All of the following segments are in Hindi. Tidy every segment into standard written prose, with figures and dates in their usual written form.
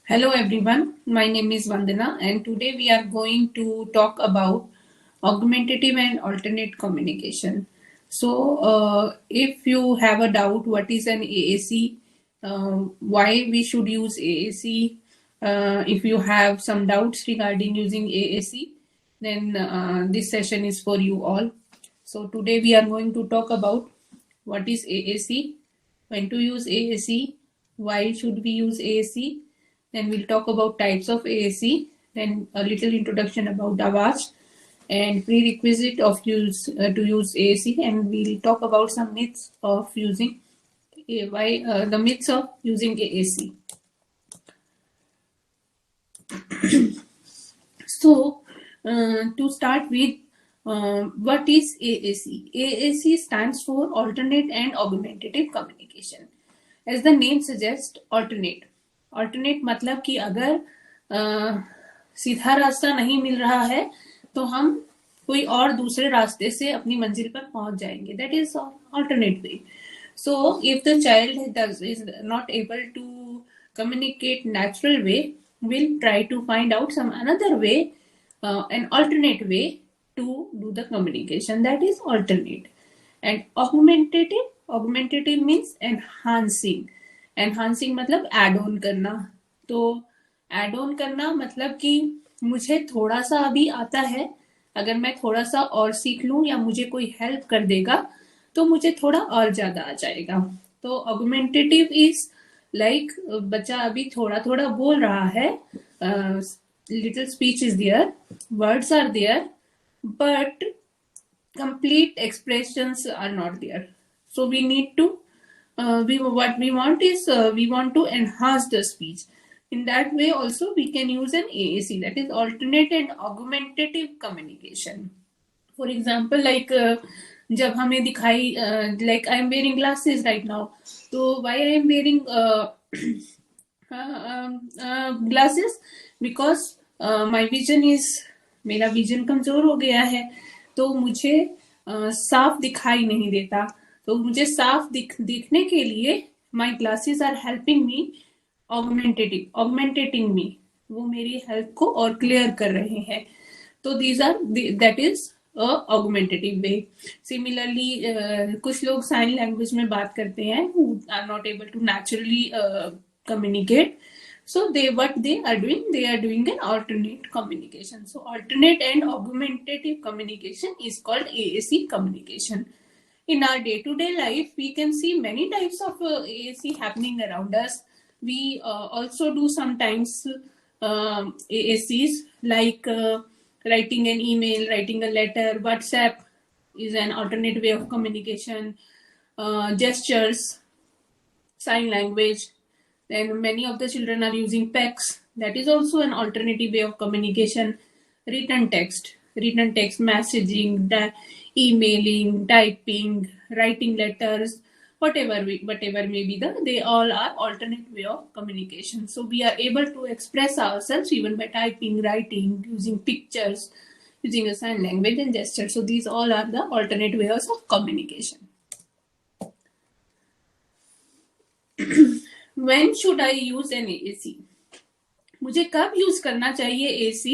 Hello everyone, my name is Vandana and today we are going to talk about augmentative and alternate communication. If you have a doubt what is an AAC, why we should use AAC, if you have some doubts regarding using AAC, then this session is for you all. So today we are going to talk about what is AAC, when to use AAC, why should we use AAC, then we'll talk about types of AAC, then a little introduction about Avast and prerequisite of use to use AAC, and we'll talk about some myths of using the myths of using AAC. To start with, what is AAC? AAC stands for Alternate and Augmentative Communication. As the name suggests, alternate. Alternate मतलब कि अगर सीधा रास्ता नहीं मिल रहा है तो हम कोई और दूसरे रास्ते से अपनी मंजिल पर पहुंच जाएंगे. That is alternate way. So if the child is not able to communicate natural way, we'll try to find out some another way, an alternate way to do the communication. That is alternate. And augmentative means enhancing. Enhancing मतलब एड ऑन करना. तो एड ऑन करना मतलब कि मुझे थोड़ा सा अभी आता है, अगर मैं थोड़ा सा और सीख लूं या मुझे कोई हेल्प कर देगा तो मुझे थोड़ा और ज्यादा आ जाएगा. तो ऑगमेंटेटिव इज लाइक बच्चा अभी थोड़ा थोड़ा बोल रहा है, little speech is there, words are there, but complete expressions are not there. So we need to we want to enhance the speech. In that way also we can use an AAC, that is alternate and augmentative communication. For example, like जब हमें दिखाई like I am wearing glasses right now, तो why I am wearing glasses? Because my vision is, मेरा विजन कमजोर हो गया है तो मुझे साफ दिखाई नहीं देता. तो मुझे साफ दिखने के लिए माई ग्लासेस आर हेल्पिंग मी, ऑगमेंटेटिंग मी, वो मेरी हेल्प को और क्लियर कर रहे हैं. तो these are that is augmentative way. Similarly कुछ लोग साइन लैंग्वेज में बात करते हैं, who are not able to naturally communicate. So what they are doing an alternate communication. So alternate and augmentative communication is called AAC communication. In our day-to-day life, we can see many types of AAC happening around us. We also do sometimes AACs like writing an email, writing a letter. WhatsApp is an alternate way of communication. Gestures, sign language. Then many of the children are using PECs. That is also an alternative way of communication. Written text messaging, emailing, typing, writing letters, whatever may be they all are alternate way of communication. So we are able to express ourselves even by typing, writing, using pictures, using a sign language and gesture. So these all are the alternate ways of communication. When should I use an AAC? मुझे कब यूज करना चाहिए AC?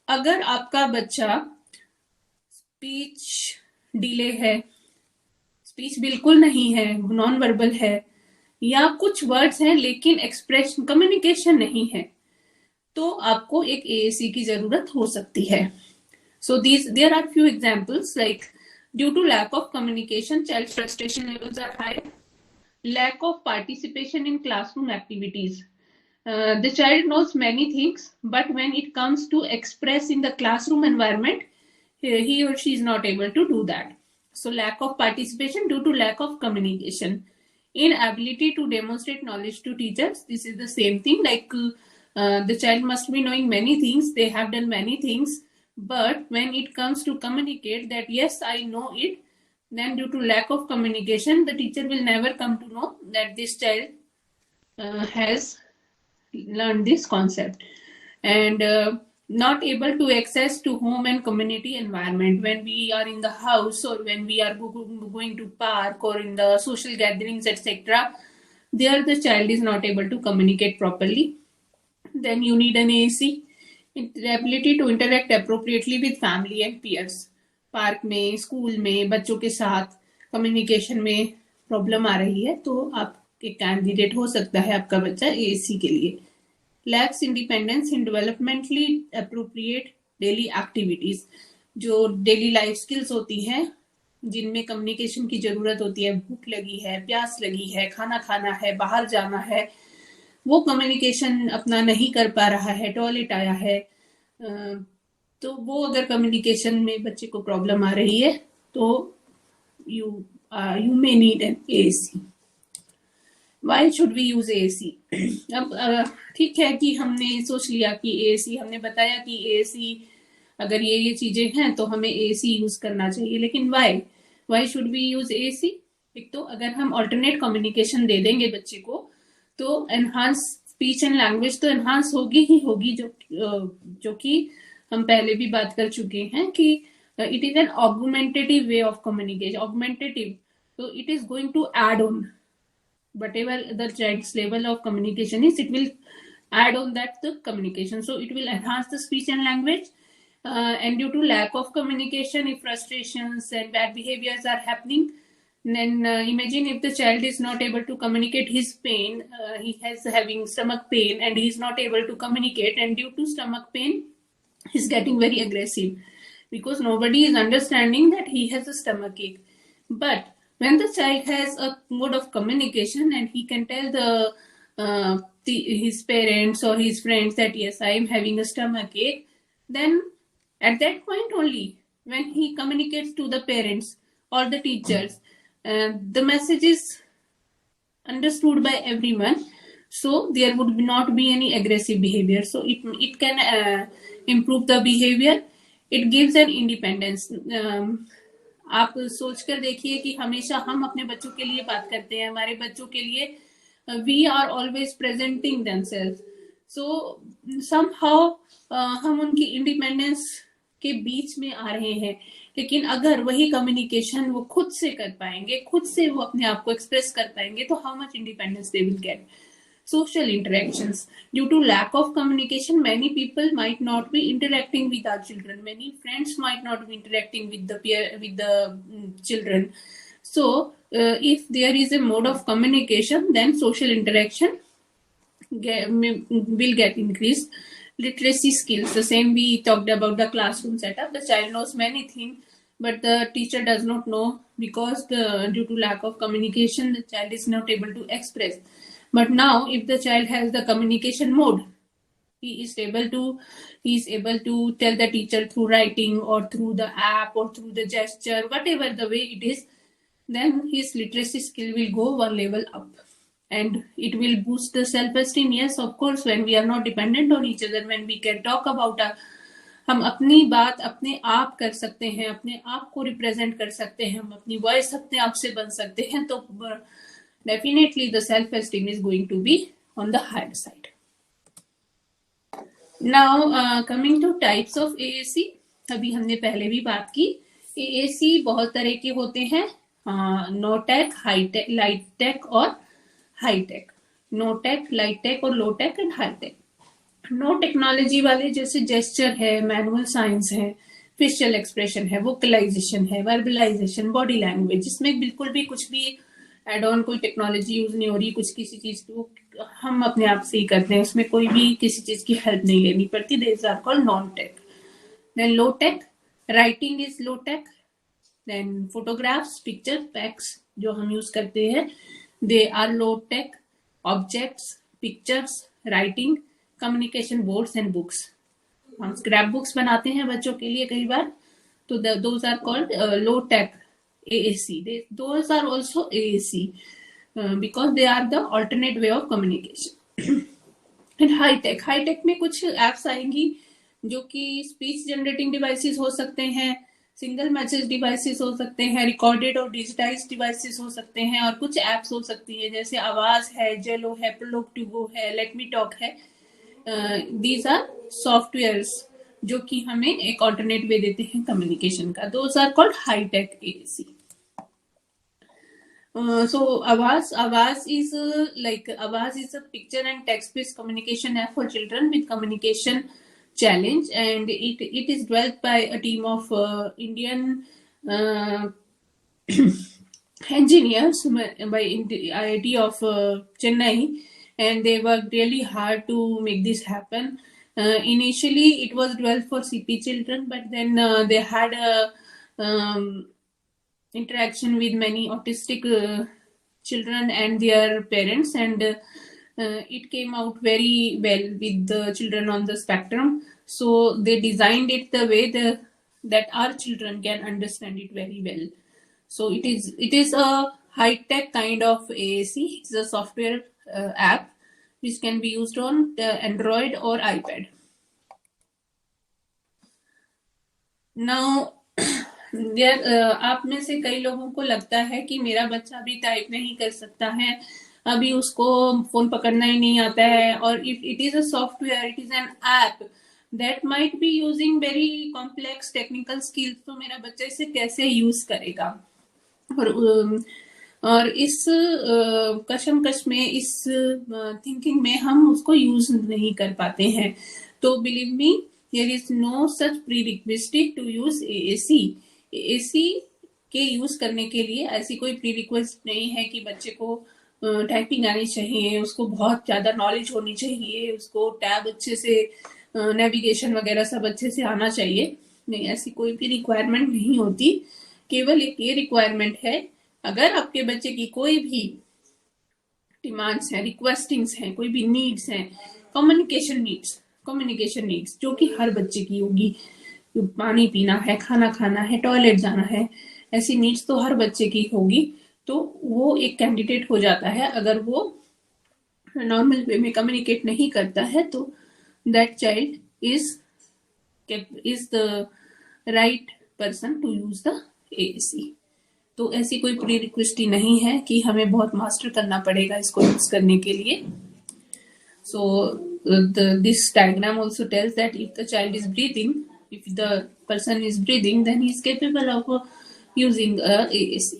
अगर आपका बच्चा स्पीच डिले है, स्पीच बिल्कुल नहीं है, नॉन वर्बल है, या कुछ वर्ड्स हैं लेकिन एक्सप्रेशन कम्युनिकेशन नहीं है, तो आपको एक AAC की जरूरत हो सकती है. So there are few examples like due to lack of communication, child frustration levels are high. Lack of participation in classroom activities. The child knows many things, but when it comes to express in the classroom environment, he or she is not able to do that. So lack of participation due to lack of communication. Inability to demonstrate knowledge to teachers. This is the same thing, like the child must be knowing many things, they have done many things, but when it comes to communicate that yes, I know it, then due to lack of communication, the teacher will never come to know that this child has learned this concept. And not able to access to home and community environment. When we are in the house or when we are going to park or in the social gatherings, etc., There the child is not able to communicate properly. Then you need an AAC. The ability to interact appropriately with family and peers. Park में, स्कूल में बच्चों के साथ कम्युनिकेशन में प्रॉब्लम आ रही है तो आप एक कैंडिडेट हो सकता है आपका बच्चा एएसी के लिए. Lakhs independence in developmentally appropriate daily activities. जो डेली लाइफ स्किल्स होती हैं जिनमें कम्युनिकेशन की जरूरत होती है, भूख लगी है, प्यास लगी है, खाना खाना है, बाहर जाना है, वो कम्युनिकेशन अपना नहीं कर पा रहा है, टॉयलेट आया है, तो वो अगर कम्युनिकेशन में बच्चे को प्रॉब्लम आ रही है तो you may need an AAC. Why should we use AAC? अब ठीक है कि हमने सोच लिया कि एएसी, हमने बताया कि एएसी अगर ये चीजें हैं तो हमें एएसी यूज करना चाहिए, लेकिन why should we use AAC? एक तो अगर हम ऑल्टरनेट कम्युनिकेशन दे देंगे बच्चे को तो एनहांस स्पीच एंड लैंग्वेज तो एनहांस होगी ही होगी, जो कि हम पहले भी बात कर चुके हैं कि it is an augmentative way of communication. Augmentative, so it is going to add on whatever the child's level of communication is, it will add on that the communication, so it will enhance the speech and language. And due to lack of communication, if frustrations and bad behaviors are happening, then imagine if the child is not able to communicate his pain, he has having stomach pain and he is not able to communicate, and due to stomach pain he's getting very aggressive because nobody is understanding that he has a stomach ache. But when the child has a mode of communication and he can tell his parents or his friends that yes, I am having a stomach ache, then at that point only, when he communicates to the parents or the teachers, the message is understood by everyone, so there would not be any aggressive behavior. So it can improve the behavior. It gives an independence. आप सोच कर देखिए कि हमेशा हम अपने बच्चों के लिए बात करते हैं, हमारे बच्चों के लिए we are always presenting themselves, so somehow हम उनकी इंडिपेंडेंस के बीच में आ रहे हैं. लेकिन अगर वही कम्युनिकेशन वो खुद से कर पाएंगे, खुद से वो अपने आप को एक्सप्रेस कर पाएंगे, तो how much independence they will get. Social interactions. Due to lack of communication, many people might not be interacting with our children. Many friends might not be interacting with the children. So, if there is a mode of communication, then social interaction will get increased. Literacy skills. The same we talked about the classroom setup. The child knows many things, but the teacher does not know because due to lack of communication, the child is not able to express. But now, if the child has the communication mode, he is able to tell the teacher through writing or through the app or through the gesture, whatever the way it is, then his literacy skill will go one level up, and it will boost the self-esteem. Yes, of course, when we are not dependent on each other, when we can talk about हम अपनी बात अपने आप कर सकते हैं, अपने आप को रिप्रेजेंट कर सकते हैं, हम अपनी वॉइस अपने आप से बन सकते हैं, तो definitely the self-esteem is going to be on the higher side. Now coming to types of AAC, अभी हमने पहले भी बात की. AAC बहुत तरह के होते हैं, no tech, high tech, light tech और high tech. No tech, light tech और low tech and high tech. No technology वाले जैसे जेस्चर है, मैनुअल साइंस है, फेशियल एक्सप्रेशन है, वोकलाइजेशन है, वर्बलाइजेशन, बॉडी लैंग्वेज, जिसमें बिल्कुल भी कुछ भी एड ऑन कोई टेक्नोलॉजी यूज नहीं हो रही, कुछ किसी चीज को हम अपने आप से ही करते हैं, उसमें कोई भी किसी चीज की हेल्प नहीं लेनी पड़ती. These are called non-tech. Then low tech, writing is low tech. Then photographs, picture, packs जो हम यूज करते हैं, they are low tech. Objects, pictures, writing, communication boards and books. हम स्क्रैप बुक्स बनाते हैं बच्चों के लिए कई बार, तो those are called low tech. AAC. Those are also AAC because they are the alternate way of communication. And high tech में कुछ apps आएंगी जो कि स्पीच जनरेटिंग डिवाइसेस हो सकते हैं, सिंगल मैसेज डिवाइसेस हो सकते हैं, रिकॉर्डेड और डिजिटाइज्ड डिवाइसेस हो सकते हैं, और कुछ एप्स हो सकती है जैसे आवाज है, जेलो है, प्रोलोग टू गो है, लेट मी टॉक है. दीज आर सॉफ्टवेयर्स जो कि हमें एक ऑल्टरनेट वे देते हैं कम्युनिकेशन का. Those are called high tech AAC. So Avaz is a picture and text-based communication app for children with communication challenge, and it is developed by a team of Indian uh, engineers by IIT of Chennai, and they worked really hard to make this happen. Initially, it was developed for CP children, but then they had a interaction with many autistic children and their parents, and it came out very well with the children on the spectrum. So they designed it the way that our children can understand it very well. So it is a high tech kind of AAC. It's a software app which can be used on Android or iPad. Now आप में से कई लोगों को लगता है कि मेरा बच्चा अभी टाइप नहीं कर सकता है, अभी उसको फोन पकड़ना ही नहीं आता है, और if it is a software, it is N app that might be using very complex technical skills, तो मेरा बच्चा इसे कैसे यूज करेगा? और इस कशमकश में, इस थिंकिंग में हम उसको यूज नहीं कर पाते हैं. तो believe me, there is no such pre requested to use AAC. AAC के यूज करने के लिए ऐसी कोई प्री रिक्वेस्ट नहीं है कि बच्चे को टाइपिंग आनी चाहिए, उसको बहुत ज्यादा नॉलेज होनी चाहिए, उसको टैब अच्छे से, नेविगेशन वगैरह सब अच्छे से आना चाहिए. नहीं, ऐसी कोई भी रिक्वायरमेंट नहीं होती. केवल एक ये रिक्वायरमेंट है, अगर आपके बच्चे की कोई भी डिमांड्स हैं, रिक्वेस्टिंग्स हैं, कोई भी नीड्स हैं, कम्युनिकेशन नीड्स जो कि हर बच्चे की होगी, पानी पीना है, खाना खाना है, टॉयलेट जाना है, ऐसी नीड्स तो हर बच्चे की होगी, तो वो एक कैंडिडेट हो जाता है. अगर वो नॉर्मल वे में कम्युनिकेट नहीं करता है तो that child is the right person to use the AAC. तो ऐसी कोई प्री रिक्वेस्ट नहीं है कि हमें बहुत मास्टर करना पड़ेगा इसको यूज करने के लिए. So this diagram also tells that if the child is breathing, if the person is breathing, then he is capable of using a AAC.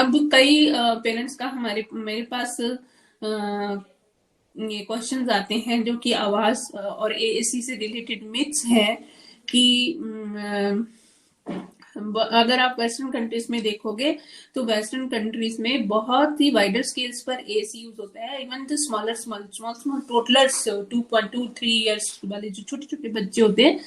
अब कई पेरेंट्स का मेरे पास ये क्वेश्चंस आते हैं जो कि आवाज और AAC से रिलेटेड मिथ्स हैं कि अगर आप वेस्टर्न कंट्रीज में देखोगे तो वेस्टर्न कंट्रीज में बहुत ही वाइडर स्केल्स पर AAC यूज होता है. इवन द स्मॉल टोटलर्स 2.2-3 इयर्स वाले जो छोटे छोटे बच्चे होते हैं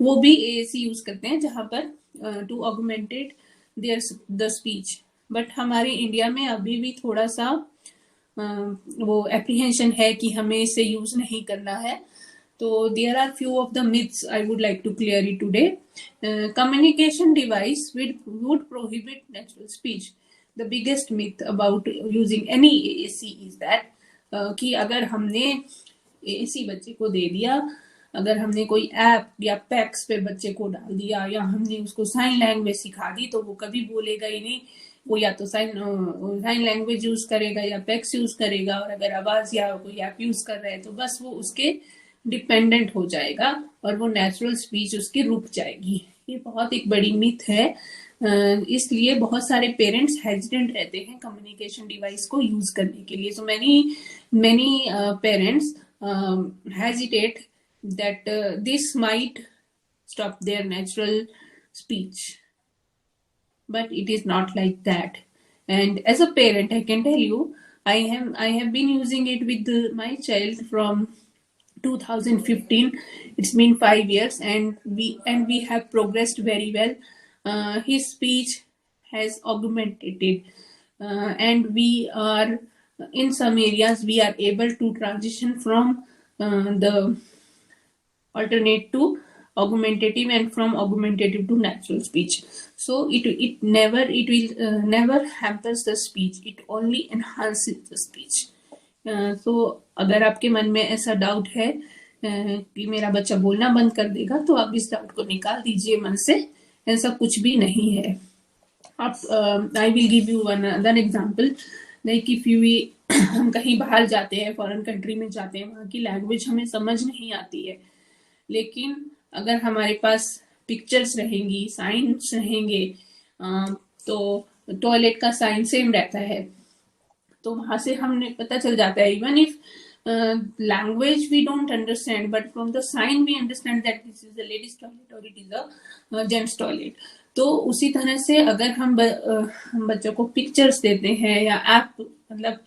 वो भी AAC यूज करते हैं, जहां पर to augmented there the speech. But हमारे इंडिया में अभी भी थोड़ा सा वो एप्रीहेंशन है कि हमें इसे यूज नहीं करना है. So there are few of the myths I would like to clear it today. Communication device would prohibit natural speech. The biggest myth about using any AAC is that कि अगर हमने AAC बच्चे को दे दिया, अगर हमने कोई ऐप या पैक्स पे बच्चे को डाल दिया, या हमने उसको साइन लैंग्वेज सिखा दी, तो वो कभी बोलेगा ही नहीं. वो या तो साइन लैंग्वेज यूज करेगा या पैक्स यूज करेगा, और अगर आवाज या कोई ऐप यूज कर रहा है तो बस वो उसके डिपेंडेंट हो जाएगा और वो नेचुरल स्पीच उसकी रुक जाएगी. ये बहुत एक बड़ी मिथ है. इसलिए बहुत सारे पेरेंट्स हेजिटेंट रहते हैं कम्युनिकेशन डिवाइस को यूज करने के लिए. So many parents hesitate that this might stop there natural speech, but it is not like that. And as a parent, I can tell you, I have been using it with my child from 2015. It's been 5 years, and we have progressed very well. His speech has augmented, and we are, in some areas we are able to transition from the alternate to augmentative, and from augmentative to natural speech. So it will never hampers the speech, it only enhances the speech. So अगर आपके मन में ऐसा डाउट है कि मेरा बच्चा बोलना बंद कर देगा, तो आप इस डाउट को निकाल दीजिए मन से. ऐसा कुछ भी नहीं है. आप I will give you another example. Like if हम कहीं बाहर जाते हैं, फॉरेन कंट्री में जाते हैं, वहाँ की लैंग्वेज हमें समझ नहीं आती है, लेकिन अगर हमारे पास पिक्चर्स रहेंगी, साइंस रहेंगे, तो टॉयलेट का साइन सेम रहता है, तो वहां से हमें पता चल जाता है even if language we don't understand, but from the sign we understand that this is a ladies toilet or it is a gents toilet. तो उसी तरह से अगर हम बच्चों को पिक्चर्स देते हैं या ऐप, मतलब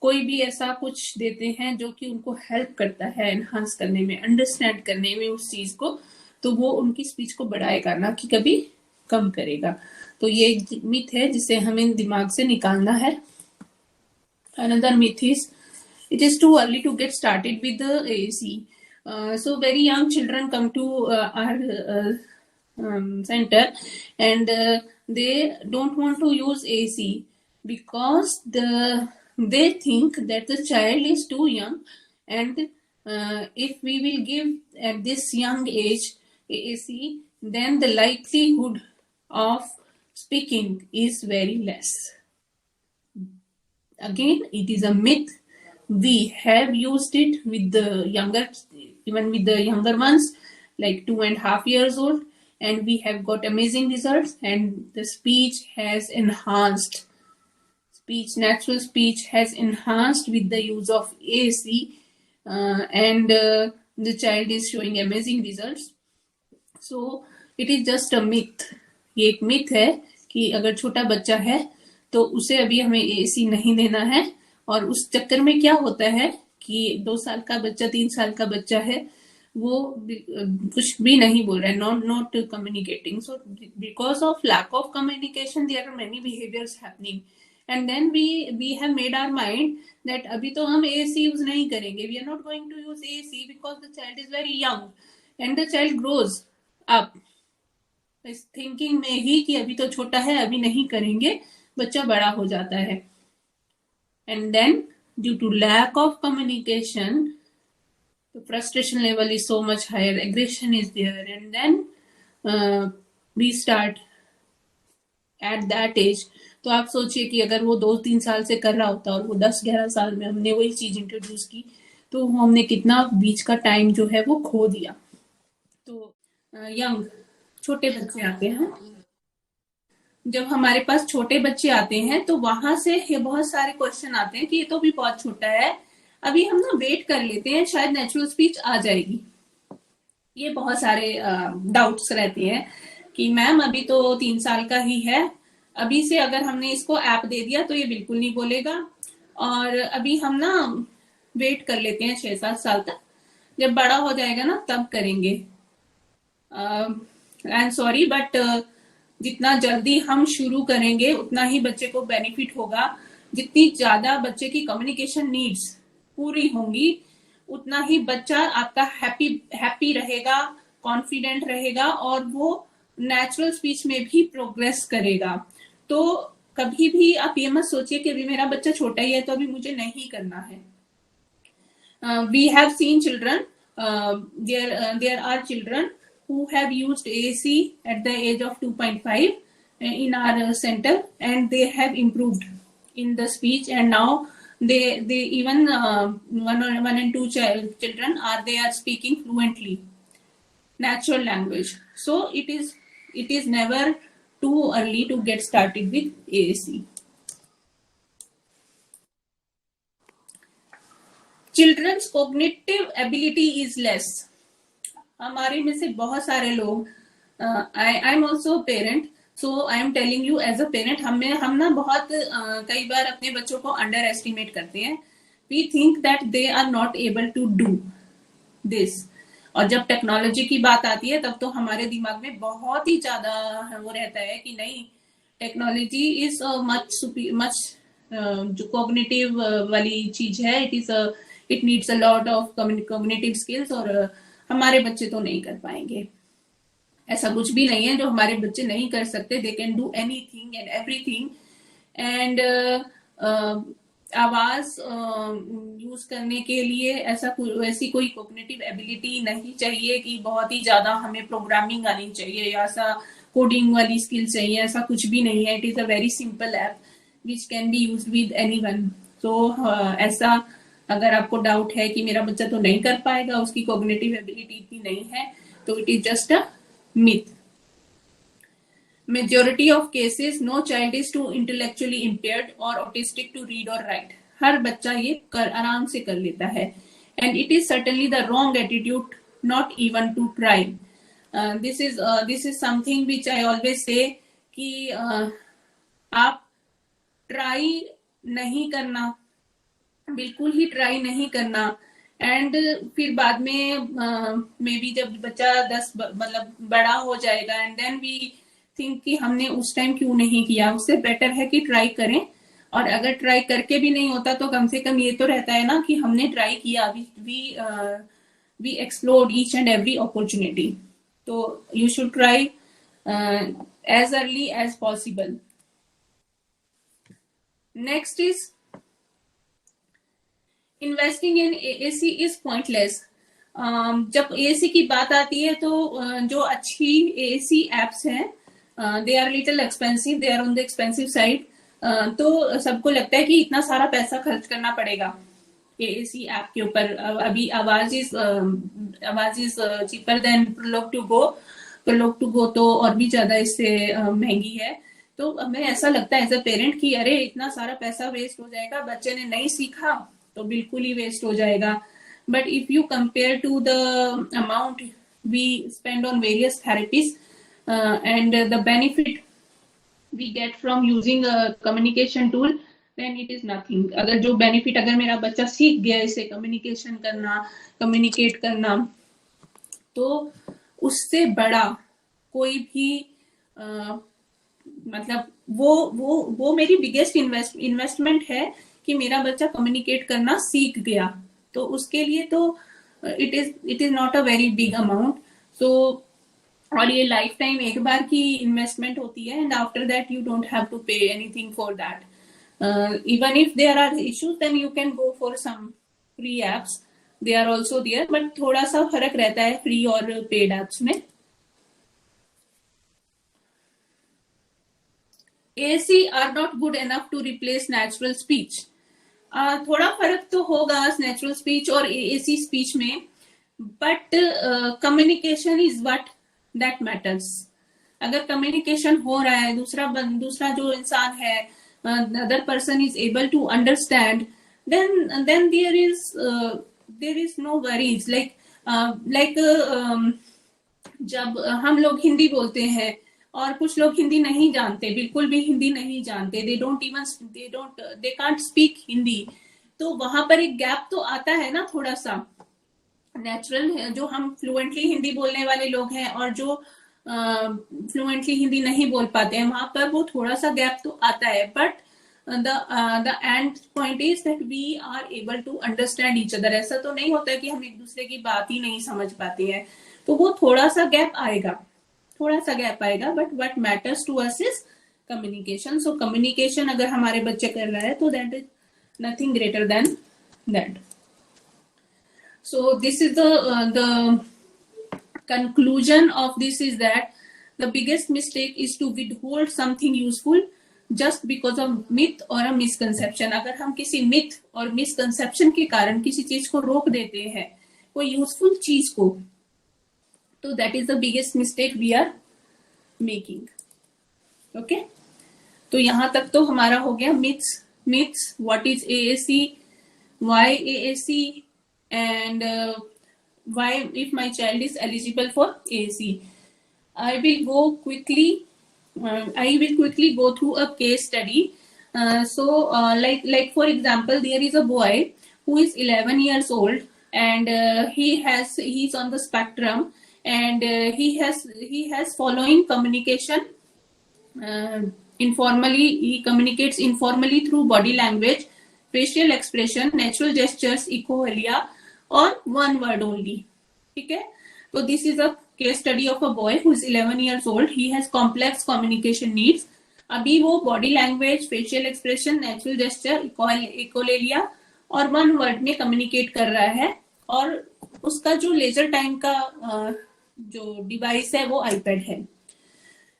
कोई भी ऐसा कुछ देते हैं जो कि उनको हेल्प करता है एनहांस करने में, अंडरस्टैंड करने में उस चीज को, तो वो उनकी स्पीच को बढ़ाएगा, ना कि कभी कम करेगा। तो ये एक मिथ है जिसे हमें दिमाग से निकालना है। Another myth is it is too early to get started with the AAC. So very young children come to our center, and they don't want to use AAC because they think that the child is too young, and if we will give at this young age AAC, then the likelihood of speaking is very less. Again, it is a myth. We have used it with the younger, even with the younger ones, like 2.5 years old, and we have got amazing results, and the speech has enhanced. Natural speech has enhanced with the use of AAC, and the child is showing amazing results. So it is just a myth. ये एक myth है कि अगर छोटा बच्चा है तो उसे अभी हमें एसी नहीं देना है, और उस चक्कर में क्या होता है कि 2 साल का बच्चा, 3 साल का बच्चा है, वो कुछ भी नहीं बोल रहा है, not communicating. So because of lack of communication there are many behaviours happening, and then we have made our mind that अभी तो हम एसी यूज नहीं करेंगे, we are not going to use AC because the child is very young, and the child grows up इस थिंकिंग में ही कि अभी तो छोटा है, अभी नहीं करेंगे, बच्चा बड़ा हो जाता है। And then due to lack of communication the frustration level is so much higher, aggression is there, and then we start at that age. तो आप सोचिए कि अगर वो 2-3 साल से कर रहा होता और वो 10-11 साल में हमने वही चीज इंट्रोड्यूस की, तो हमने कितना बीच का टाइम जो है वो खो दिया। तो यंग छोटे बच्चे आते हैं, जब हमारे पास छोटे बच्चे आते हैं तो वहां से बहुत सारे क्वेश्चन आते हैं कि ये तो भी बहुत छोटा है, अभी हम ना वेट कर लेते हैं, शायद नेचुरल स्पीच आ जाएगी। ये बहुत सारे डाउट्स रहते हैं कि मैम अभी तो 3 साल का ही है, अभी से अगर हमने इसको ऐप दे दिया तो ये बिल्कुल नहीं बोलेगा, और अभी हम ना वेट कर लेते हैं 6-7 साल तक, जब बड़ा हो जाएगा ना तब करेंगे। आई एम सॉरी बट जितना जल्दी हम शुरू करेंगे उतना ही बच्चे को बेनिफिट होगा। जितनी ज्यादा बच्चे की कम्युनिकेशन नीड्स पूरी होंगी, उतना ही बच्चा आपका हैप्पी रहेगा, कॉन्फिडेंट रहेगा, और वो नेचुरल स्पीच में भी प्रोग्रेस करेगा। तो कभी भी आप ये मत सोचिए कि अभी मेरा बच्चा छोटा ही है तो अभी मुझे नहीं करना है। We have seen children, there are children who have used AAC at the age of 2.5 in our center, and they have improved in the speech, and now they even 1 and 2 children they are speaking fluently natural language. So it is never too early to get started with AAC. Children's cognitive ability is less. हमारे में से बहुत सारे लोग, I am also parent, so I am telling you as a parent, हम ना बहुत कई बार अपने बच्चों को अंडर एस्टिमेट करते हैं। We think that they are not able to do this, और जब टेक्नोलॉजी की बात आती है तब तो हमारे दिमाग में बहुत ही ज्यादा वो रहता है कि नहीं, टेक्नोलॉजी इज मच जो कॉग्निटिव वाली चीज है, it needs a lot of cognitive skills, और हमारे बच्चे तो नहीं कर पाएंगे। ऐसा कुछ भी नहीं है जो हमारे बच्चे नहीं कर सकते, they can do anything and everything. And आवाज यूज करने के लिए ऐसी कोई कॉग्निटिव एबिलिटी नहीं चाहिए कि बहुत ही ज्यादा हमें प्रोग्रामिंग आनी चाहिए या ऐसा कोडिंग वाली स्किल चाहिए, ऐसा कुछ भी नहीं है। It is a very simple app which can be use with anyone. तो ऐसा अगर आपको डाउट है कि मेरा बच्चा तो नहीं कर पाएगा, उसकी कॉग्निटिव एबिलिटी इतनी नहीं है, तो it is just a myth. Majority of cases, no child is too intellectually impaired or autistic to read or write. हर बच्चा ये आराम से कर लेता है. And it is certainly the wrong attitude not even to try. This is something which I always say कि आप ट्राई नहीं करना, बिल्कुल ही ट्राई नहीं करना. एंड फिर बाद में मे बी जब बच्चा 10 मतलब बड़ा हो जाएगा एंड देन वी थिंक कि हमने उस टाइम क्यों नहीं किया. उससे बेटर है कि ट्राई करें, और अगर ट्राई करके भी नहीं होता तो कम से कम ये तो रहता है ना कि हमने ट्राई किया. We explored each and every opportunity. तो you should try as early as possible. Next is investing in AAC is pointless. जब एएसी की बात आती है तो जो अच्छी एएसी एप्स हैं they are little expensive, they are on the expensive side. तो सबको लगता है कि इतना सारा पैसा खर्च करना पड़ेगा एएसी ऐप के ऊपर. अभी Avaz is cheaper than Proloquo2Go तो और भी ज्यादा इससे महंगी है. तो हमें ऐसा लगता है एज अ पेरेंट कि अरे इतना सारा पैसा वेस्ट हो जाएगा, बच्चे ने नहीं सीखा तो बिल्कुल ही वेस्ट हो जाएगा. But if you compare to the amount we spend on various therapies and the benefit we get from using communication tool, then it is nothing. अगर जो बेनिफिट अगर मेरा बच्चा सीख गया इसे कम्युनिकेशन करना, कम्युनिकेट करना, तो उससे बड़ा कोई भी मतलब वो मेरी बिगेस्ट इन्वेस्टमेंट है कि मेरा बच्चा कम्युनिकेट करना सीख गया. तो उसके लिए तो it is not a very big amount. So और ये लाइफ टाइम एक बार की इन्वेस्टमेंट होती है and after that you don't have to pay anything for that. Even if there are issues then you can go for some free apps, they are also there. But थोड़ा सा फर्क रहता है फ्री और पेड एप्स में. AAC are not good enough to replace natural speech. थोड़ा फर्क तो होगा नेचुरल स्पीच और AAC स्पीच में, but communication is what that matters. अगर कम्युनिकेशन हो रहा है, दूसरा जो इंसान है, other person is able to understand, then there is no worries. Like जब हम लोग हिंदी बोलते हैं और कुछ लोग हिंदी नहीं जानते, बिल्कुल भी हिंदी नहीं जानते, दे कांट स्पीक हिंदी, तो वहां पर एक गैप तो आता है ना थोड़ा सा. नेचुरल जो हम फ्लुएंटली हिंदी बोलने वाले लोग हैं और जो फ्लुएंटली हिंदी नहीं बोल पाते हैं, वहां पर वो थोड़ा सा गैप तो आता है. But the end point is that we are able to understand each other. ऐसा तो नहीं होता है कि हम एक दूसरे की बात ही नहीं समझ पाते हैं. तो वो थोड़ा सा गैप आएगा, but what matters to us is communication. So communication अगर हमारे बच्चे कर रहा है तो that is nothing greater than that. So this is the conclusion of this is that the biggest mistake is to withhold something useful just because of myth or a misconception. अगर हम किसी myth और misconception के कारण किसी चीज को रोक देते हैं, कोई यूजफुल चीज को, तो that is the biggest mistake we are making. Okay? तो यहां तक तो हमारा हो गया myths, what is AAC, why AAC, and why if my child is eligible for AAC. I will quickly go through a case study. Like for example, there is a boy who is 11 years old and he's on the spectrum, and he has following communication informally. He communicates informally through body language, facial expression, natural gestures, echolalia, और one word only. ठीक है. तो this is a case study of a boy who is 11 years old. He has complex communication needs. अभी वो body language, facial expression, natural gesture, echolalia और one word में communicate कर रहा है. और उसका जो leisure time का जो device है वो iPad है.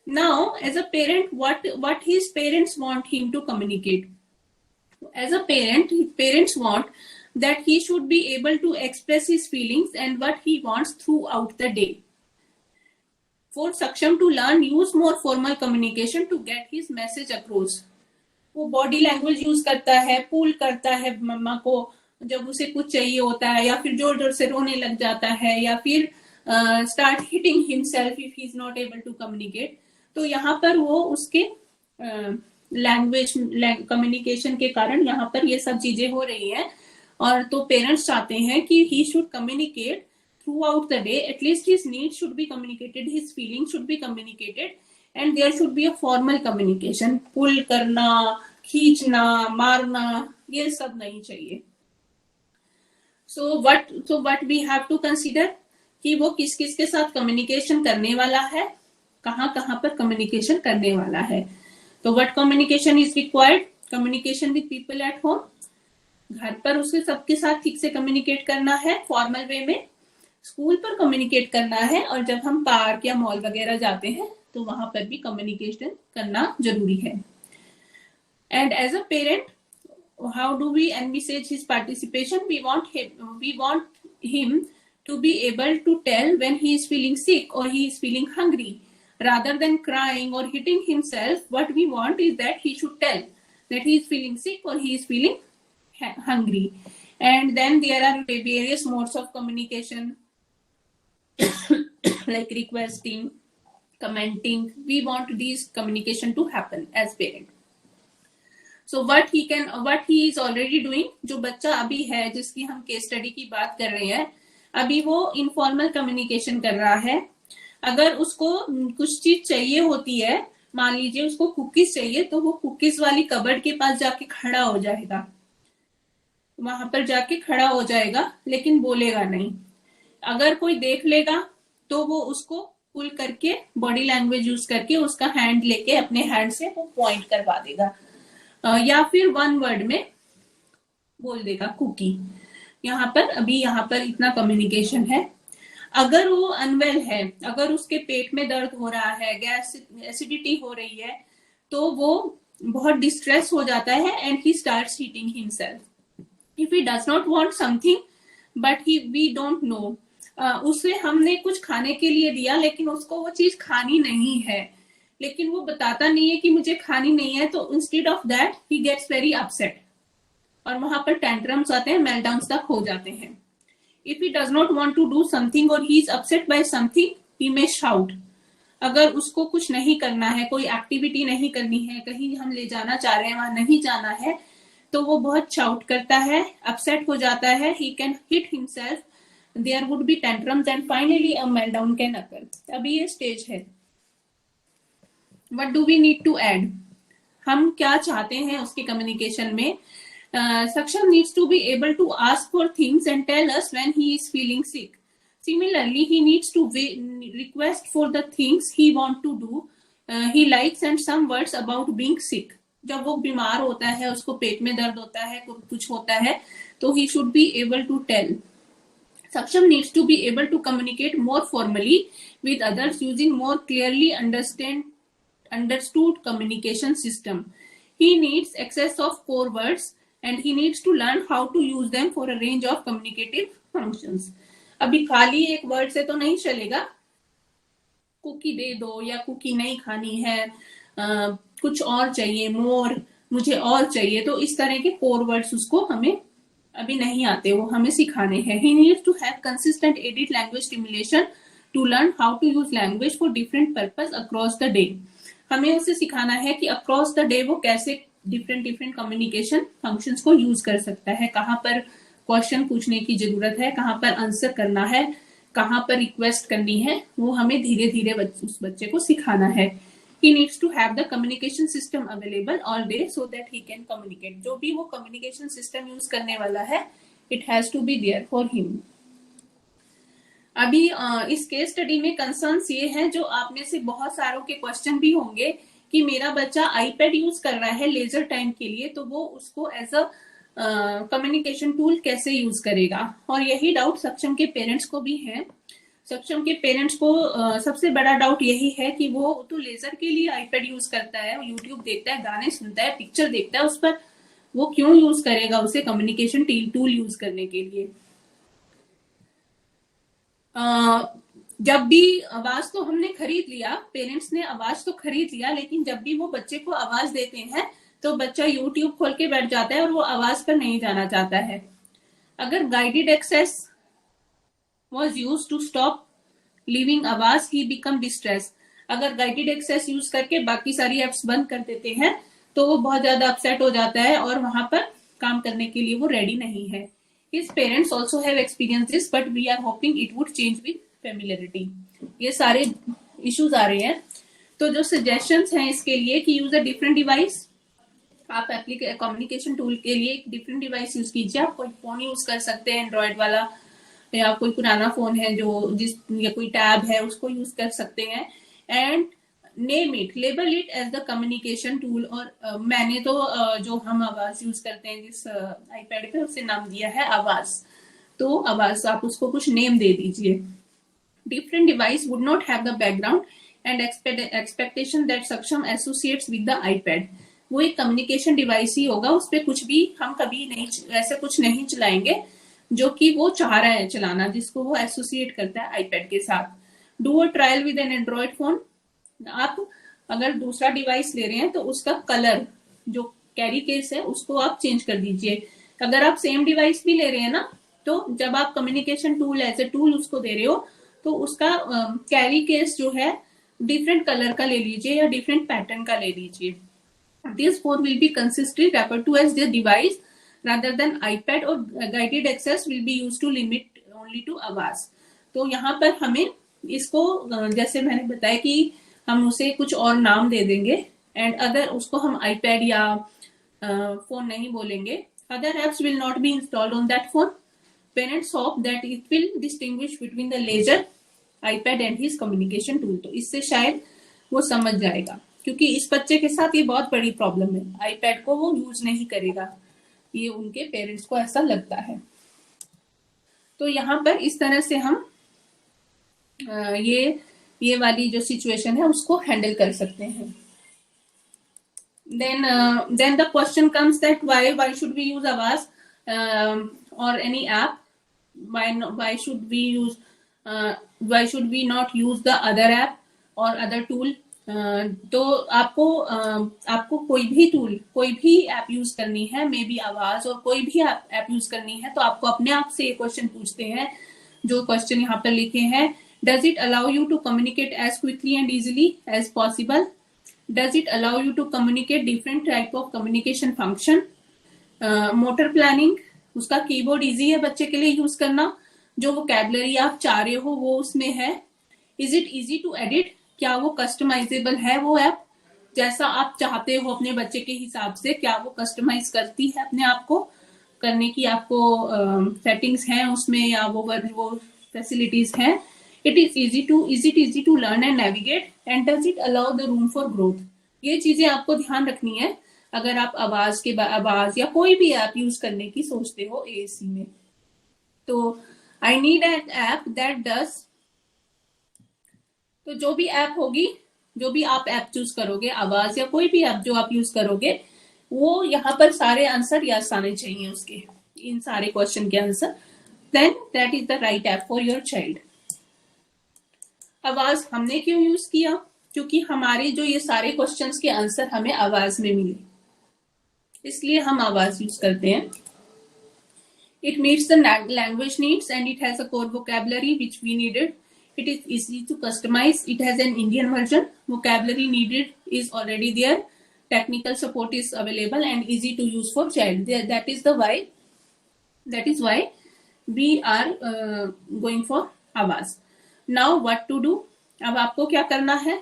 Now, as a parent, what his parents want him to communicate? As a parent, his parents want that he should be able to express his feelings and what he wants throughout the day. For Saksham to learn, use more formal communication to get his message across. वो बॉडी लैंग्वेज यूज करता है, पुल करता है मम्मा को जब उसे कुछ चाहिए होता है, या फिर जोर जोर से रोने लग जाता है, या फिर start hitting himself if he is not able to communicate. तो यहाँ पर वो उसके लैंग्वेज कम्युनिकेशन के कारण यहाँ पर ये सब चीजें हो रही है. और तो पेरेंट्स चाहते हैं कि he should communicate throughout the day, at least his needs should be communicated, his feelings should be communicated, and there should be a formal communication. Pull करना, खींचना, मारना, ये सब नहीं चाहिए. So what we have to consider कि वो किस किस के साथ कम्युनिकेशन करने वाला है, कहाँ कहाँ पर कम्युनिकेशन करने वाला है. तो what communication is required? Communication with people at home. घर पर उसके सबके साथ ठीक से कम्युनिकेट करना है फॉर्मल वे में. स्कूल पर कम्युनिकेट करना है, और जब हम पार्क या मॉल वगैरह जाते हैं तो वहां पर भी कम्युनिकेशन करना जरूरी है. And as a parent, how do we envisage his participation? We want him to be able to tell when he is feeling sick or he is feeling hungry. Rather than crying or hitting himself, what we want is that he should tell that he is feeling sick or he is feeling hungry. And then there are various modes of communication like requesting, commenting. We want these communication to happen as parent. So what he is already doing, जो बच्चा अभी है जिसकी हम केस स्टडी की बात कर रहे हैं, अभी वो इनफॉर्मल कम्युनिकेशन कर रहा है. अगर उसको कुछ चीज चाहिए होती है, मान लीजिए उसको कुकीज चाहिए, तो वो कुकीज वाली कबर्ड के पास जाके खड़ा हो जाएगा, वहां पर जाके खड़ा हो जाएगा, लेकिन बोलेगा नहीं. अगर कोई देख लेगा तो वो उसको पुल करके, बॉडी लैंग्वेज यूज करके उसका हैंड लेके अपने हैंड से वो पॉइंट करवा देगा, या फिर वन वर्ड में बोल देगा कुकी. यहाँ पर इतना कम्युनिकेशन है. अगर वो अनवेल है, अगर उसके पेट में दर्द हो रहा है, गैस एसिडिटी हो रही है, तो वो बहुत डिस्ट्रेस हो जाता है and he starts hitting himself. If he does not want something but we don't know, उसे हमने कुछ खाने के लिए दिया लेकिन उसको वो चीज खानी नहीं है, लेकिन वो बताता नहीं है कि मुझे खानी नहीं है, तो instead of that he gets very upset, और वहां पर टेंट्रम्स आते हैं, मेल्टडाउन्स तक हो जाते हैं. If he does not want to do something और he is upset by something, he may shout. अगर उसको कुछ नहीं करना है, कोई एक्टिविटी नहीं करनी है, कहीं हम ले जाना चाह रहे हैं वहां नहीं जाना है, तो वो बहुत शाउट करता है, अपसेट हो जाता है, he can hit himself, there would be tantrums and finally a meltdown can occur. अभी ये स्टेज है. What do we need to add? हम क्या चाहते हैं उसके कम्युनिकेशन में? Saksham needs to be able to ask for things and tell us when he is feeling sick. Similarly, he needs to request for the things he want to do. He likes and some words about being sick. जब वो बीमार होता है, उसको पेट में दर्द होता है, कुछ होता है, तो he should be able to tell. Saksham needs to be able to communicate more formally with others using more clearly understood communication system. He needs access of core words and he needs to learn how to use them for a range of communicative functions. अभी खाली एक वर्ड से तो नहीं चलेगा, कुकी दे दो या कुकी नहीं खानी है, कुछ और चाहिए, मोर, मुझे और चाहिए, तो इस तरह के कोर वर्ड्स उसको हमें अभी नहीं आते, वो हमें सिखाने हैं. He needs to have consistent aided language stimulation to learn how to use language for different purpose across the day. हमें उसे सिखाना है कि अक्रॉस द डे वो कैसे डिफरेंट कम्युनिकेशन फंक्शंस को यूज कर सकता है, कहाँ पर क्वेश्चन पूछने की जरूरत है, कहाँ पर आंसर करना है, कहाँ पर रिक्वेस्ट करनी है, वो हमें धीरे धीरे उस बच्चे को सिखाना है. He needs to have the communication system available all day so that he can communicate. जो भी वो communication system यूज करने वाला है, it has to be there for him. अभी इस केस स्टडी में कंसर्न्स ये हैं, जो आप में से बहुत सारों के क्वेश्चन भी होंगे कि मेरा बच्चा आईपैड यूज कर रहा है लेजर टाइम के लिए, तो वो उसको एज अ कम्युनिकेशन टूल कैसे यूज करेगा. और यही डाउट सक्षम के पेरेंट्स को भी है. सक्षम के पेरेंट्स को सबसे बड़ा डाउट यही है कि वो तो लेजर के लिए आईपैड यूज करता है, यूट्यूब देखता है, गाने सुनता है, पिक्चर देखता है, उस पर वो क्यों यूज करेगा उसे कम्युनिकेशन टूल यूज करने के लिए. जब भी आवाज तो हमने खरीद लिया, पेरेंट्स ने आवाज तो खरीद लिया, लेकिन जब भी वो बच्चे को आवाज देते हैं तो बच्चा यूट्यूब खोल के बैठ जाता है और वो आवाज पर नहीं जाना चाहता है। अगर guided access was used to stop leaving Avaz he become distress। अगर गाइडेड एक्सेस यूज करके बाकी सारी एप्स बंद कर देते हैं तो वो बहुत ज्यादा अपसेट हो जाता है और वहां पर काम करने के लिए वो रेडी नहीं है। His parents also have experienced this, but we are hoping it would change with familiarity। ये सारे इश्यूज आ रहे हैं। तो जो सजेशंस हैं इसके लिए कि यूज अ डिफरेंट डिवाइस, आप कम्युनिकेशन टूल के लिए एक डिफरेंट डिवाइस यूज कीजिए। आप कोई फोन यूज कर सकते हैं एंड्रॉयड वाला, या कोई पुराना फोन है जो या कोई टैब है उसको यूज कर सकते हैं। And name it, label it as the communication tool. और मैंने तो जो हम आवाज यूज करते हैं जिस आईपैड पे, उसे नाम दिया है आवाज। तो आवाज आप उसको कुछ नेम दे दीजिए। Different device would not have the background and expectation that सक्षम एसोसिएट्स विद द आईपैड। वो एक कम्युनिकेशन डिवाइस ही होगा, उस पर कुछ भी हम कभी नहीं ऐसे कुछ नहीं चलाएंगे जो कि वो चाह रहा है चलाना, जिसको वो एसोसिएट करता है आईपैड के साथ। Do a trial with N Android phone. आप अगर दूसरा डिवाइस ले रहे हैं तो उसका कलर जो कैरी केस है उसको आप चेंज कर दीजिए। अगर आप सेम डिवाइस भी ले रहे हैं ना, तो जब आप communication tool as a tool उसको दे रहे हो तो उसका कैरी केस जो है डिफरेंट कलर का ले लीजिए या डिफरेंट पैटर्न का ले लीजिए। This phone will be consistently refer to as the device rather than iPad, और guided access will be used to limit only to आवाज। तो यहाँ पर हमें इसको जैसे मैंने बताया कि हम उसे कुछ और नाम दे देंगे, एंड अगर उसको हम iPad या फोन नहीं बोलेंगे, other apps will not be installed on that phone। Parents hope that it will distinguish between the ledger, iPad and his communication tool। तो इससे शायद वो समझ जाएगा, क्योंकि इस बच्चे के साथ ये बहुत बड़ी प्रॉब्लम है, आईपैड को वो यूज नहीं करेगा, ये उनके पेरेंट्स को ऐसा लगता है। तो यहाँ पर इस तरह से हम ये वाली जो सिचुएशन है उसको हैंडल कर सकते हैं। then the question comes that why should we use आवाज or any app? why should we not use the other app or other tool? तो आपको कोई भी टूल, कोई भी ऐप यूज करनी है, मे बी आवाज और कोई भी ऐप यूज करनी है, तो आपको अपने आप से ये क्वेश्चन पूछते हैं, जो क्वेश्चन यहाँ पर लिखे हैं। Does it allow you to communicate as quickly and easily as possible? Does it allow you to communicate different type of communication function? Motor planning, उसका कीबोर्ड इजी है बच्चे के लिए यूज करना? जो वोकैबुलरी आप चाह रहे हो वो उसमें है? Is it easy to edit? क्या वो कस्टमाइजेबल है वो ऐप, जैसा आप चाहते हो अपने बच्चे के हिसाब से? क्या वो कस्टमाइज करती है अपने आप को करने की आपको सेटिंग्स हैं उसमें, या वो फैसिलिटीज हैं? It is easy to learn and navigate, and does it allow the room for growth? ये चीजें आपको ध्यान रखनी है अगर आप आवाज या कोई भी ऐप यूज करने की सोचते हो एएसी में। तो I need an app that does, तो जो भी ऐप होगी, जो भी आप ऐप चूज करोगे, आवाज या कोई भी ऐप जो आप यूज करोगे, वो यहाँ पर सारे आंसर यस आने चाहिए उसके, इन सारे क्वेश्चन के answer. Then that is the right app for your child. Avaz हमने क्यों यूज किया? क्योंकि हमारे जो ये सारे क्वेश्चंस के आंसर हमें आवाज में मिले, इसलिए हम आवाज यूज करते हैं। It meets the language needs and it has a core vocabulary which we needed. It is easy to customize. It has an Indian version. Vocabulary needed is already there. Technical support is available and easy to use for child. That is why we are going for आवाज। Now what to do? अब आपको क्या करना है?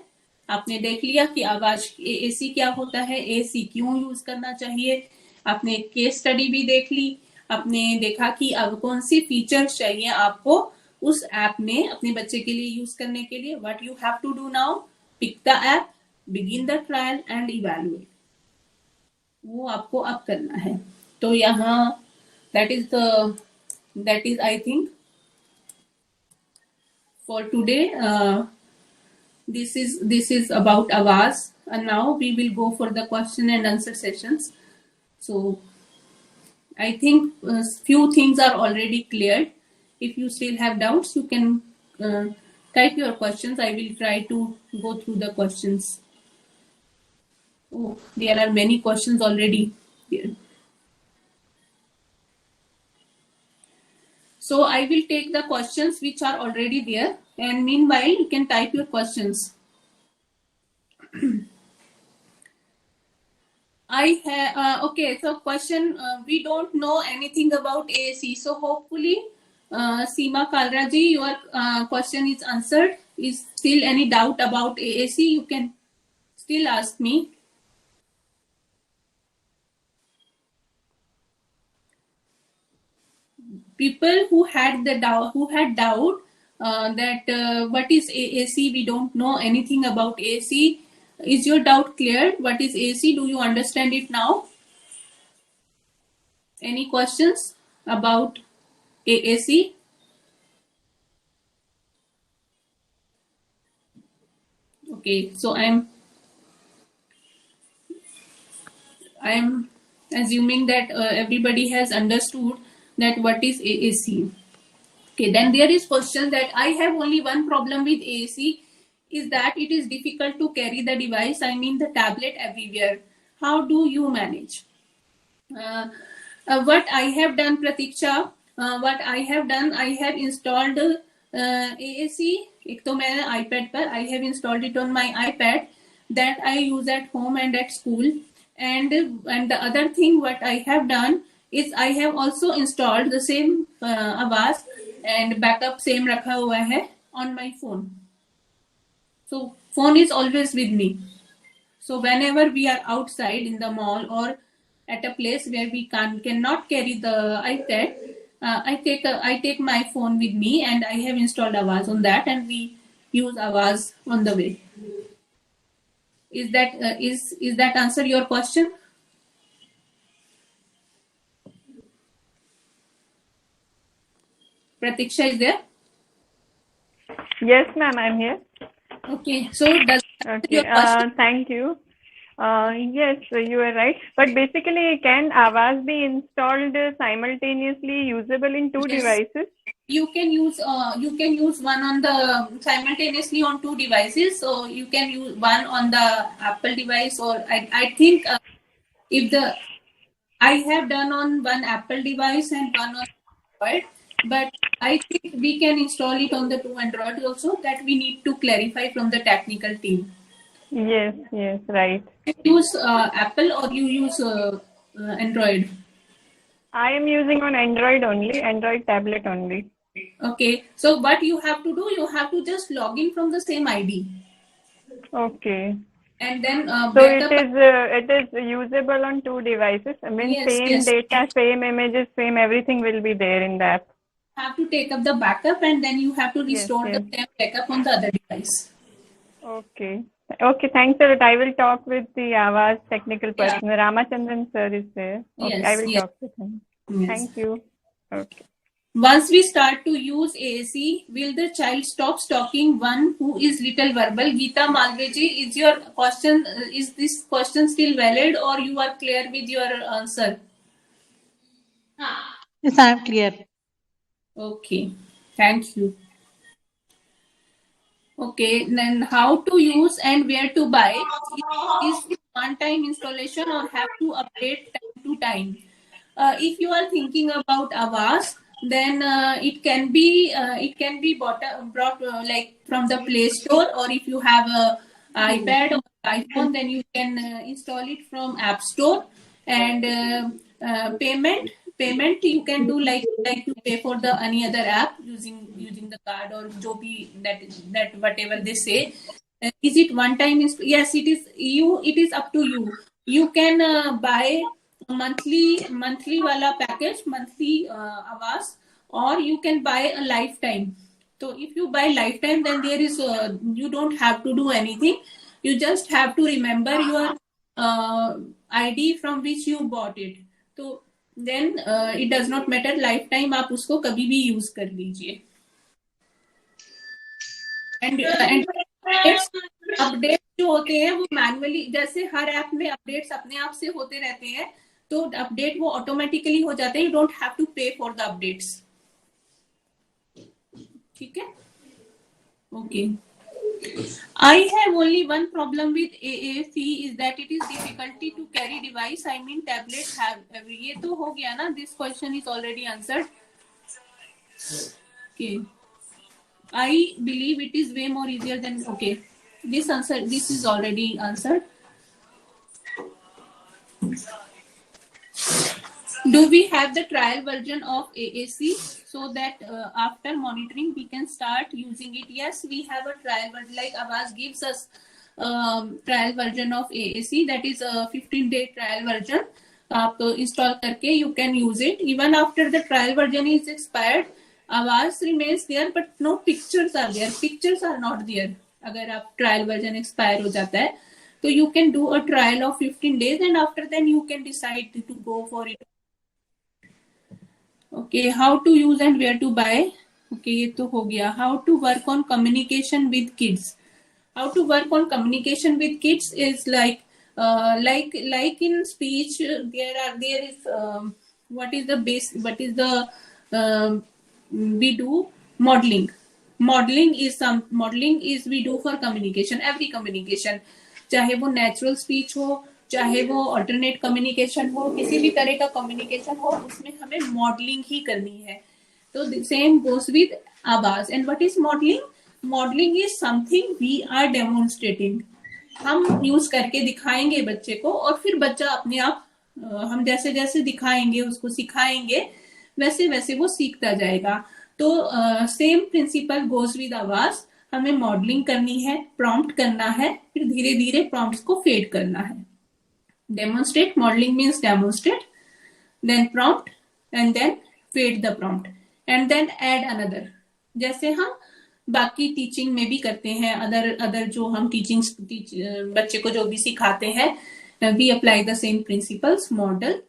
आपने देख लिया कि आवाज एसी क्या होता है, एसी क्यों यूज करना चाहिए, आपने केस स्टडी भी देख ली, आपने देखा कि अब कौन सी फीचर्स चाहिए आपको उस ऐप में अपने बच्चे के लिए यूज करने के लिए। What you have to do now? Pick the app, begin the trial and evaluate. वो आपको अब करना है। तो यहाँ that is I think for today this is about आवाज, and now we will go for the question and answer sessions. So I think few things are already cleared. If you still have doubts, you can Type your questions. I will try to go through the questions. Oh, there are many questions already here. So I will take the questions which are already there, and meanwhile you can type your questions. I have okay. So question: we don't know anything about AAC. So hopefully, Seema Kalraji, your question is answered. Is still any doubt about AAC? You can still ask me. People who had doubt that what is AAC, we don't know anything about AAC. Is your doubt cleared? What is AAC? Do you understand it now? Any questions about AAC? Okay, so I'm assuming that everybody has understood that what is AAC. Okay, then there is question that I have only one problem with AAC, is that it is difficult to carry the device, I mean the tablet, everywhere. How do you manage? What I have done, Pratiksha, what I have done, I have installed AAC. एक तो मैंने iPad पर, I have installed it on my iPad that I use at home and at school. And the other thing what I have done is I have also installed the same Avaz and backup same रखा हुआ है on my phone. So phone is always with me. So whenever we are outside in the mall or at a place where we cannot carry the iPad, I take my phone with me and I have installed Avaz on that, and we use Avaz on the way. Is that answer your question? Pratiksha is there? Yes, ma'am, I'm here. Okay, so does Okay, your question? thank you. Yes, you are right. But basically, can Avaz be installed simultaneously usable in two Yes. devices? You can use one on the simultaneously on two devices. So you can use one on the Apple device, or I think if the I have done on one Apple device and one on Android, but I think we can install it on the two Android also. That we need to clarify from the technical team. Yes, right. You use Apple or you use Android? I am using on Android only, Android tablet only. Okay, so what you have to do, you have to just log in from the same ID. Okay. And then So it is usable on two devices. I mean, yes, same yes. data, same images, same everything will be there in the app. Have to take up the backup, and then you have to restore Yes. the same backup on the other device. Okay. Okay, thanks a lot. I will talk with the Avaz technical person. Ramachandran sir is there. Okay, Yes, I will yes. talk with him. Yes. Thank you. Okay. Once we start to use AAC, will the child stop stalking one who is little verbal? Geeta Malveji, is your question, is this question still valid, or you are clear with your answer? Yes, I am clear. Okay, thank you. Okay, then how to use and where to buy? Is it one-time installation or have to update time to time? If you are thinking about Avaz, then it can be brought like from the Play Store, or if you have a iPad or iPhone, then you can install it from App Store. And payment you can do like you pay for the any other app using the card or jo bhi that whatever they say. Is it one time? Yes, it is. It is up to you. You can buy monthly wala package, monthly Avaz, or you can buy a lifetime. So if you buy lifetime, then there is you don't have to do anything. You just have to remember your ID from which you bought it. So then it does not matter, lifetime आप उसको कभी भी use कर लीजिए. And अपडेट जो होते हैं वो मैनुअली, जैसे हर ऐप में अपडेट्स अपने आप से होते रहते हैं, तो अपडेट वो ऑटोमेटिकली हो जाते हैं. यू डोंट हैव टू पे फॉर द अपडेट्स. ठीक है. Okay. I have only one problem with AAC is that it is difficulty to carry device. I mean tablet have ये तो हो गया ना. This question is already answered. Okay. I believe it is way more easier than okay. This is already answered. Do we have the trial version of AAC so that after monitoring we can start using it? Yes, we have a trial version. Like Avaz gives us trial version of AAC, that is a 15-day trial version. आप install करके you can use it. Even after the trial version is expired, Avaz remains there, but no pictures are there. Pictures are not there. अगर आप trial version expire हो जाता है, तो you can do a trial of 15 days and after then you can decide to go for it. Okay, how to use and where to buy. Okay, ये तो हो गया. How to work on communication with kids. How to work on communication with kids is like in speech there is what is the base, what is the we do modeling. Modeling is we do for communication, every communication, चाहे वो नेचुरल स्पीच हो, चाहे वो अल्टरनेट कम्युनिकेशन हो, किसी भी तरह का कम्युनिकेशन हो, उसमें हमें मॉडलिंग ही करनी है. तो same goes with Avaz. And what is modelling? Modelling is something we are demonstrating. हम यूज करके दिखाएंगे बच्चे को और फिर बच्चा अपने आप हम जैसे जैसे दिखाएंगे उसको सिखाएंगे वैसे वैसे वो सीखता जाएगा. तो सेम प्रिंसिपल गोज विद आवाज. हमें मॉडलिंग करनी है, प्रॉम्प्ट करना है, फिर धीरे धीरे प्रॉम्प्ट्स को फेड करना है. Demonstrate, modelling means demonstrate, then prompt and then fade the prompt and then add another. जैसे हम बाकी टीचिंग में भी करते हैं, अदर जो हम बच्चे को जो भी सिखाते हैं, we apply the same principles, model,